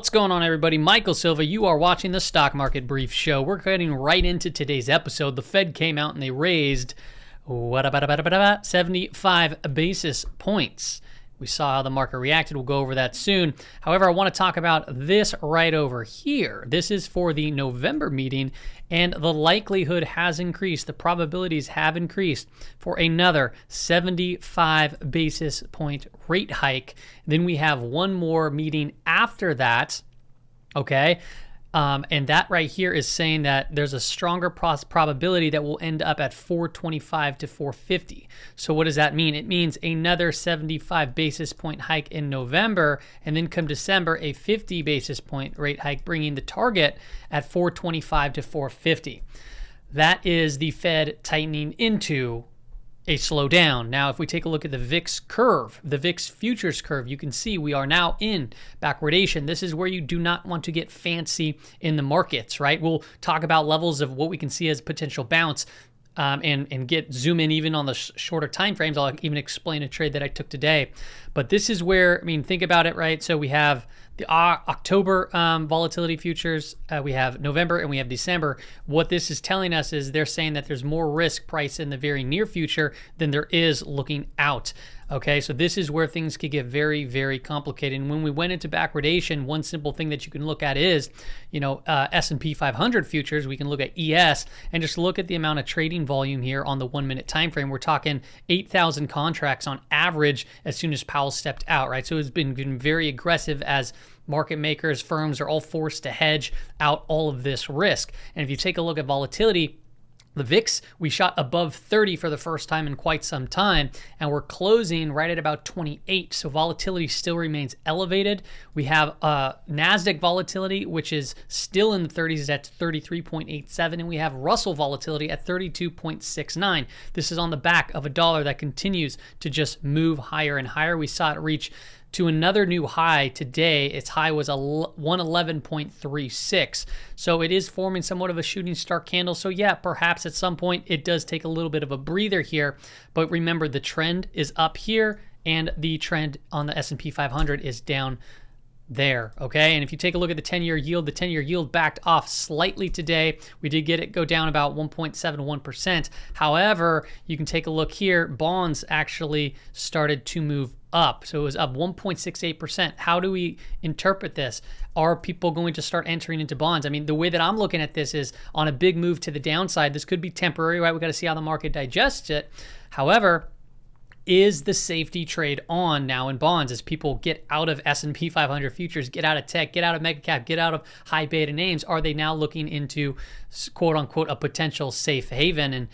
What's going on, everybody? Michael Silva. You are watching the Stock Market Brief Show. We're getting right into today's episode. The Fed came out and they raised 75 basis points. We saw how the market reacted. We'll go over that soon. However, I want to talk about this right over here. This is for the November meeting, and the likelihood has increased. The probabilities have increased for another 75 basis point rate hike. Then we have one more meeting after that, okay? And that right here is saying that there's a stronger probability that will end up at 425 to 450. So what does that mean? It means another 75 basis point hike in November, and then come December, a 50 basis point rate hike, bringing the target at 425 to 450. That is the Fed tightening into a slowdown. Now, if we take a look at the VIX curve, the VIX futures curve, you can see we are now in backwardation. This is where you do not want to get fancy in the markets, right? We'll talk about levels of what we can see as potential bounce and zoom in even on the shorter time frames. I'll even explain a trade that I took today. But this is where, think about it, right? So we have the October volatility futures, we have November, and we have December. What this is telling us is they're saying that there's more risk price in the very near future than there is looking out. Okay, so this is where things could get very, very complicated. And when we went into backwardation, one simple thing that you can look at is, S&P 500 futures. We can look at ES and just look at the amount of trading volume here on the 1 minute time frame. We're talking 8,000 contracts on average as soon as Powell stepped out, right? So it's been very aggressive as market makers, firms are all forced to hedge out all of this risk. And if you take a look at volatility, the VIX, we shot above 30 for the first time in quite some time, and we're closing right at about 28. So volatility still remains elevated. We have NASDAQ volatility, which is still in the 30s at 33.87, and we have Russell volatility at 32.69. This is on the back of a dollar that continues to just move higher and higher. We saw it reach to another new high today. Its high was 111.36. So it is forming somewhat of a shooting star candle. So yeah, perhaps at some point it does take a little bit of a breather here. But remember, the trend is up here and the trend on the S&P 500 is down there, okay? And if you take a look at the 10-year yield, the 10-year yield backed off slightly today. We did get it go down about 1.71%. However, you can take a look here. Bonds actually started to move up. So it was up 1.68%. How do we interpret this? Are people going to start entering into bonds? The way that I'm looking at this is on a big move to the downside. This could be temporary, right? We got to see how the market digests it. However, is the safety trade on now in bonds as people get out of S&P 500 futures, get out of tech, get out of mega cap, get out of high beta names? Are they now looking into quote unquote a potential safe haven? And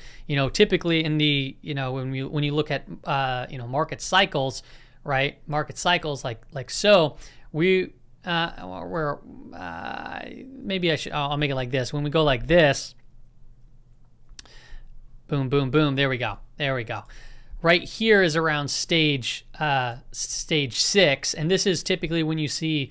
typically in the when you look at market cycles, right? Market cycles like so, maybe I'll make it like this. When we go like this, boom, boom, boom. There we go. Right here is around stage 6, and this is typically when you see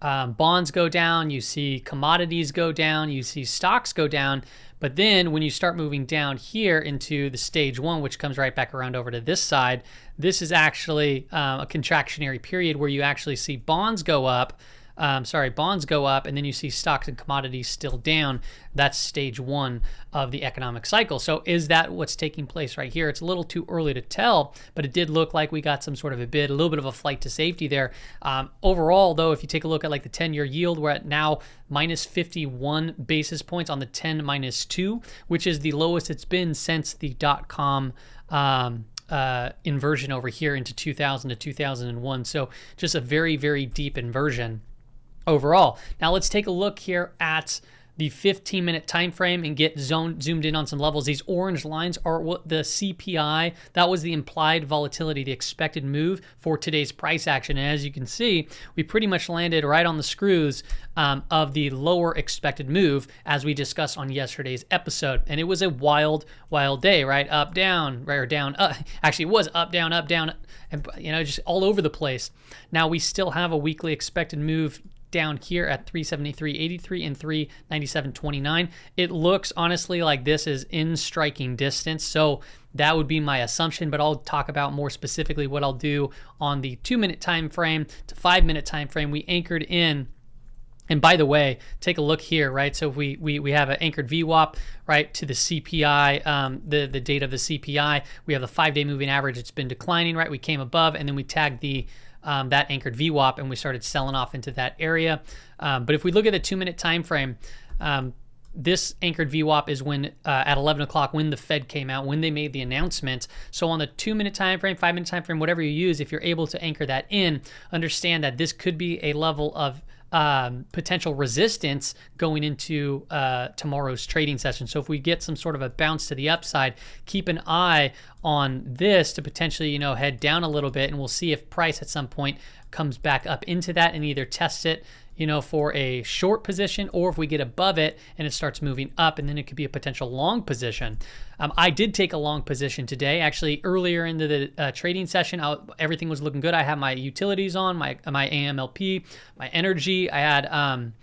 bonds go down, you see commodities go down, you see stocks go down. But then when you start moving down here into the stage 1, which comes right back around over to this side, this is actually a contractionary period where you actually see bonds go up. And then you see stocks and commodities still down. That's stage 1 of the economic cycle. So is that what's taking place right here? It's a little too early to tell, but it did look like we got some sort of a little bit of a flight to safety there. Overall, though, if you take a look at like the 10-year yield, we're at now minus 51 basis points on the 10-2, which is the lowest it's been since the dot-com inversion over here into 2000 to 2001. So just a very, very deep inversion overall. Now let's take a look here at the 15-minute time frame and get zoomed in on some levels. These orange lines are what the CPI, that was the implied volatility, the expected move for today's price action. And as you can see, we pretty much landed right on the screws of the lower expected move as we discussed on yesterday's episode. And it was a wild, wild day, right? Up, down, right, or down, up. Actually, it was up, down, and just all over the place. Now we still have a weekly expected move down here at 373.83 and 397.29. It looks honestly like this is in striking distance, so that would be my assumption, but I'll talk about more specifically what I'll do on the 2-minute time frame to 5-minute time frame. We anchored in And by the way, take a look here, right? So if we have an anchored VWAP, right, to the CPI, the date of the CPI. We have the 5-day moving average. It's been declining, right? We came above, and then we tagged the that anchored VWAP, and we started selling off into that area. But if we look at the 2-minute time frame, this anchored VWAP is when at 11 o'clock when the Fed came out, when they made the announcement. So on the 2-minute time frame, 5-minute time frame, whatever you use, if you're able to anchor that in, understand that this could be a level of potential resistance going into tomorrow's trading session. So if we get some sort of a bounce to the upside, keep an eye on this to potentially, head down a little bit, and we'll see if price at some point comes back up into that and either test it, for a short position, or if we get above it and it starts moving up, and then it could be a potential long position. I did take a long position today. Actually, earlier into the trading session, everything was looking good. I had my utilities on, my AMLP, my energy. I had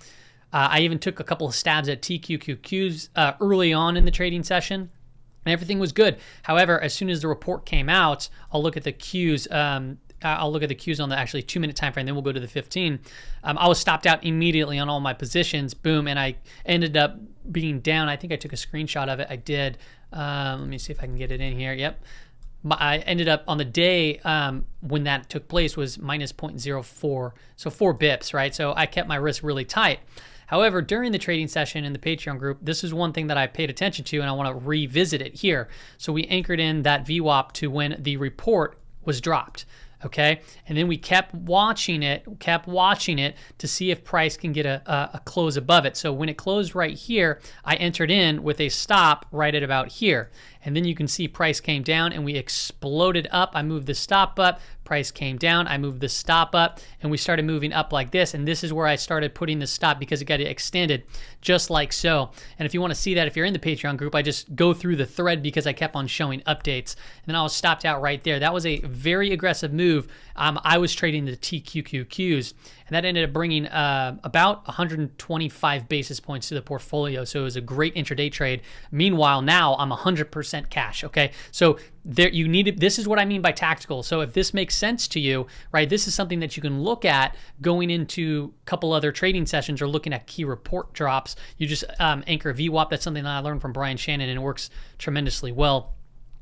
I even took a couple of stabs at TQQQs early on in the trading session, and everything was good. However, as soon as the report came out, I'll look at the Qs. I'll look at the Qs on the actually 2-minute time frame, then we'll go to the 15. I was stopped out immediately on all my positions, boom, and I ended up being down. I think I took a screenshot of it. I did. Let me see if I can get it in here. Yep. I ended up on the day when that took place was minus 0.04, so 4 bips, right? So I kept my risk really tight. However, during the trading session in the Patreon group, this is one thing that I paid attention to, and I want to revisit it here. So we anchored in that VWAP to when the report was dropped. Okay, and then we kept watching it to see if price can get a close above it. So when it closed right here, I entered in with a stop right at about here. And then you can see price came down and we exploded up. I moved the stop up, price came down, I moved the stop up, and we started moving up like this. And this is where I started putting the stop because it got extended just like so. And if you want to see that, if you're in the Patreon group, I just go through the thread because I kept on showing updates. And then I was stopped out right there. That was a very aggressive move. I was trading the TQQQs, and that ended up bringing about 125 basis points to the portfolio. So it was a great intraday trade. Meanwhile, now I'm 100% cash. Okay, so there you need it. This is what I mean by tactical. So if this makes sense to you, right, this is something that you can look at going into a couple other trading sessions or looking at key report drops. You just anchor VWAP. That's something that I learned from Brian Shannon, and it works tremendously well.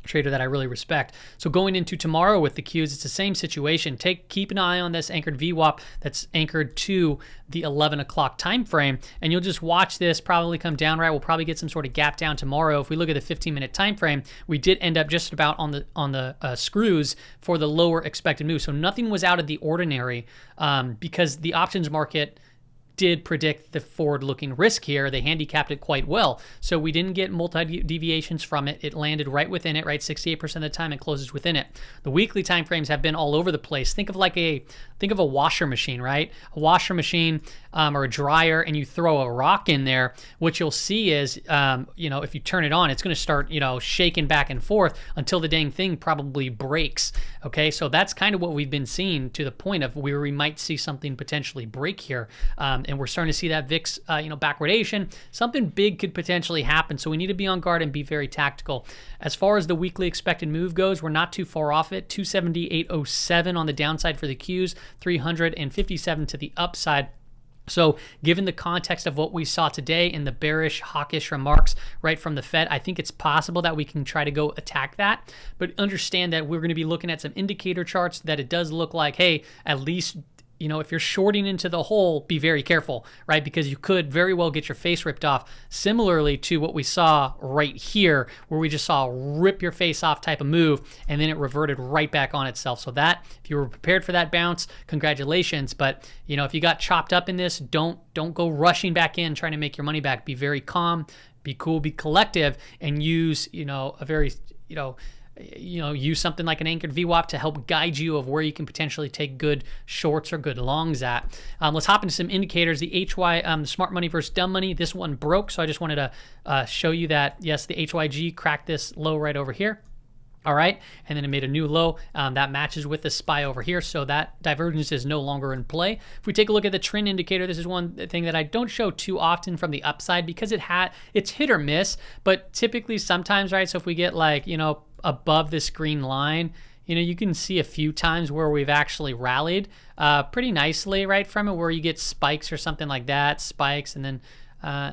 Trader that I really respect. So going into tomorrow with the Qs, it's the same situation. Keep an eye on this anchored VWAP that's anchored to the 11 o'clock time frame, and you'll just watch this probably come down, right? We'll probably get some sort of gap down tomorrow. If we look at the 15-minute time frame, we did end up just about on the screws for the lower expected move. So nothing was out of the ordinary because the options market did predict the forward-looking risk here. They handicapped it quite well. So we didn't get multi-deviations from it. It landed right within it, right? 68% of the time it closes within it. The weekly time frames have been all over the place. Think of a washer machine, right? A washer machine or a dryer, and you throw a rock in there. What you'll see is, if you turn it on, it's going to start, shaking back and forth until the dang thing probably breaks. Okay, so that's kind of what we've been seeing to the point of where we might see something potentially break here. And we're starting to see that VIX, backwardation. Something big could potentially happen, so we need to be on guard and be very tactical. As far as the weekly expected move goes, we're not too far off it. 278.07 on the downside for the Qs, 357 to the upside. So given the context of what we saw today in the bearish, hawkish remarks right from the Fed, I think it's possible that we can try to go attack that. But understand that we're going to be looking at some indicator charts that it does look like, hey, at least if you're shorting into the hole, be very careful, right? Because you could very well get your face ripped off, similarly to what we saw right here, where we just saw a rip your face off type of move, and then it reverted right back on itself. So that, if you were prepared for that bounce, congratulations. But, if you got chopped up in this, don't go rushing back in trying to make your money back. Be very calm, be cool, be collective, and use, a very, use something like an anchored VWAP to help guide you of where you can potentially take good shorts or good longs at. Let's hop into some indicators. The HY, the smart money versus dumb money, this one broke. So I just wanted to show you that, yes, the HYG cracked this low right over here. All right, and then it made a new low that matches with the SPY over here, so that divergence is no longer in play. If we take a look at the trend indicator, this is one thing that I don't show too often from the upside because it's hit or miss, but typically sometimes, right? So if we get above this green line, you can see a few times where we've actually rallied pretty nicely right from it, where you get spikes or something like that, spikes, and then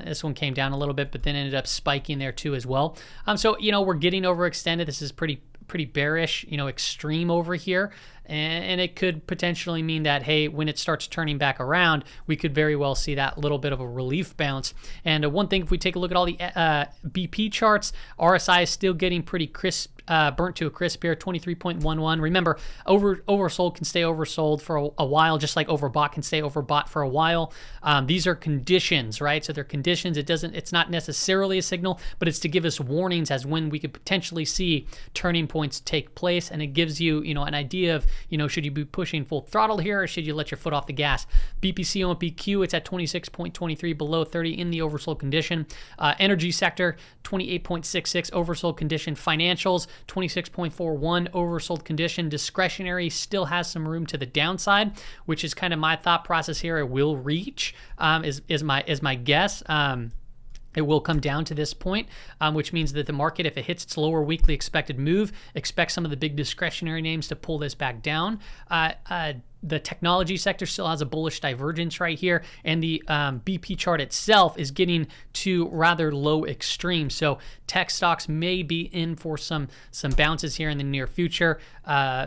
this one came down a little bit, but then ended up spiking there too as well. So we're getting overextended. This is pretty bearish, extreme over here. And it could potentially mean that, hey, when it starts turning back around, we could very well see that little bit of a relief bounce. And one thing, if we take a look at all the BP charts, RSI is still getting pretty crisp, burnt to a crisp here, 23.11. Remember, oversold can stay oversold for a while, just like overbought can stay overbought for a while. These are conditions, right? So they're conditions. It's not necessarily a signal, but it's to give us warnings as when we could potentially see turning points take place. And it gives you, an idea of, should you be pushing full throttle here, or should you let your foot off the gas? BPC on PQ, it's at 26.23, below 30 in the oversold condition. Energy sector, 28.66 oversold condition. Financials, 26.41 oversold condition. Discretionary still has some room to the downside, which is kind of my thought process here. It will reach, is my guess. It will come down to this point, which means that the market, if it hits its lower weekly expected move, expect some of the big discretionary names to pull this back down. The technology sector still has a bullish divergence right here, and the BP chart itself is getting to rather low extremes. So tech stocks may be in for some bounces here in the near future.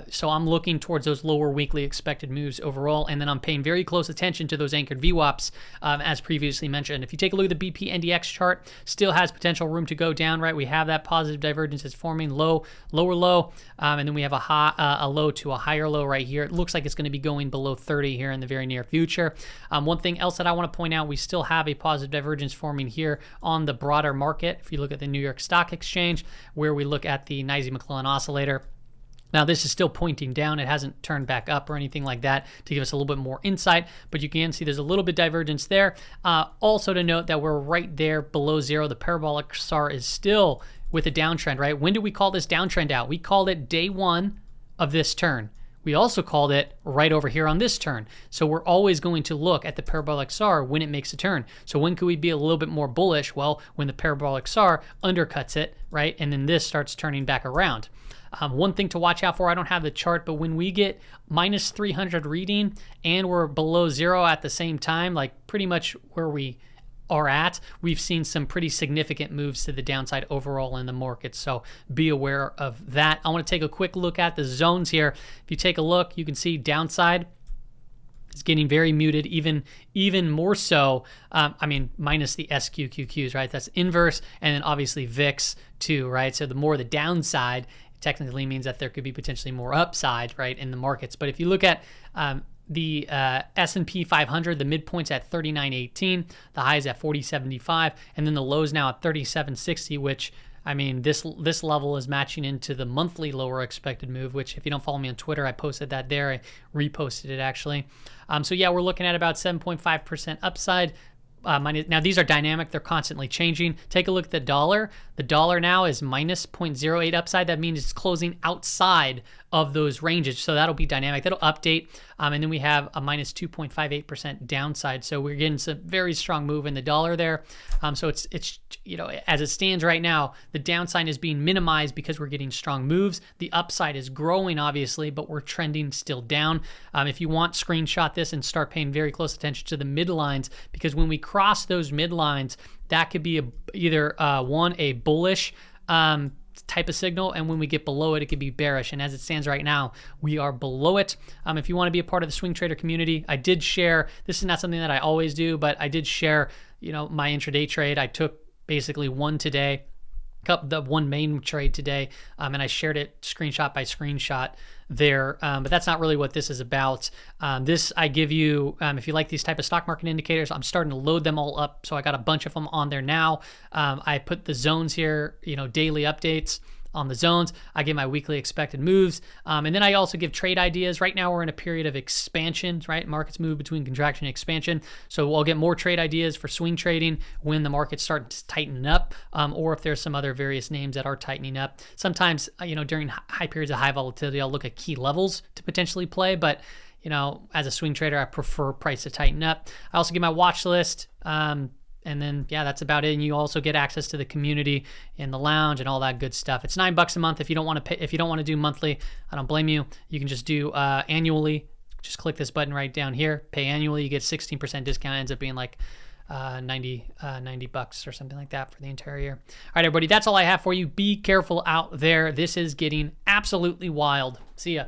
So I'm looking towards those lower weekly expected moves overall, and then I'm paying very close attention to those anchored VWAPs, as previously mentioned. If you take a look at the BP NDX chart, still has potential room to go down, right? We have that positive divergence. It's forming lower low, and then we have a low to a higher low right here. It looks like it's going to be going below 30 here in the very near future. One thing else that I want to point out, we still have a positive divergence forming here on the broader market. If you look at the New York Stock Exchange, where we look at the NYSE-McClellan oscillator, now, this is still pointing down. It hasn't turned back up or anything like that to give us a little bit more insight, but you can see there's a little bit divergence there. Also to note that we're right there below zero. The parabolic SAR is still with a downtrend, right? When did we call this downtrend out? We called it day one of this turn. We also called it right over here on this turn. So we're always going to look at the parabolic SAR when it makes a turn. So when could we be a little bit more bullish? Well, when the parabolic SAR undercuts it, right? And then this starts turning back around. One thing to watch out for, I don't have the chart, but when we get minus 300 reading and we're below zero at the same time, like pretty much where we are at, we've seen some pretty significant moves to the downside overall in the market. So be aware of that. I want to take a quick look at the zones here. If you take a look, you can see downside is getting very muted, even more so. Minus the SQQQs, right? That's inverse, and then obviously VIX too, right? So the more the downside technically means that there could be potentially more upside, right, in the markets. But if you look at the S&P 500, the midpoint's at 39.18, the high's at 40.75, and then the low's now at 37.60, which, this level is matching into the monthly lower expected move, which if you don't follow me on Twitter, I posted that there. I reposted it actually. So yeah, we're looking at about 7.5% upside. Now these are dynamic, they're constantly changing. Take a look at the dollar. The dollar now is minus 0.08 upside. That means it's closing outside of those ranges. So that'll be dynamic. That'll update. And then we have a minus 2.58% downside. So we're getting some very strong move in the dollar there. So it's as it stands right now, the downside is being minimized because we're getting strong moves. The upside is growing, obviously, but we're trending still down. If you want, screenshot this and start paying very close attention to the midlines, because when we cross those midlines, that could be either a bullish type of signal, and when we get below it, it could be bearish. And as it stands right now, we are below it. If you want to be a part of the swing trader community, I did share, this is not something that I always do, but I did share, my intraday trade. I took basically one today, the one main trade today, and I shared it screenshot by screenshot there, but that's not really what this is about. This I give you, if you like these type of stock market indicators, I'm starting to load them all up, so I got a bunch of them on there now. I put the zones here, daily updates on the zones. I give my weekly expected moves, and then I also give trade ideas. Right now we're in a period of expansion, right? Markets move between contraction and expansion, so I'll get more trade ideas for swing trading when the markets start to tighten up, or if there's some other various names that are tightening up. Sometimes, during high periods of high volatility, I'll look at key levels to potentially play, but as a swing trader, I prefer price to tighten up. I also give my watch list. And then, yeah, that's about it. And you also get access to the community in the lounge and all that good stuff. It's $9 a month. If you don't want to pay, if you don't want to do monthly, I don't blame you. You can just do annually. Just click this button right down here. Pay annually. You get 16% discount. It ends up being like $90 or something like that for the entire year. All right, everybody, that's all I have for you. Be careful out there. This is getting absolutely wild. See ya.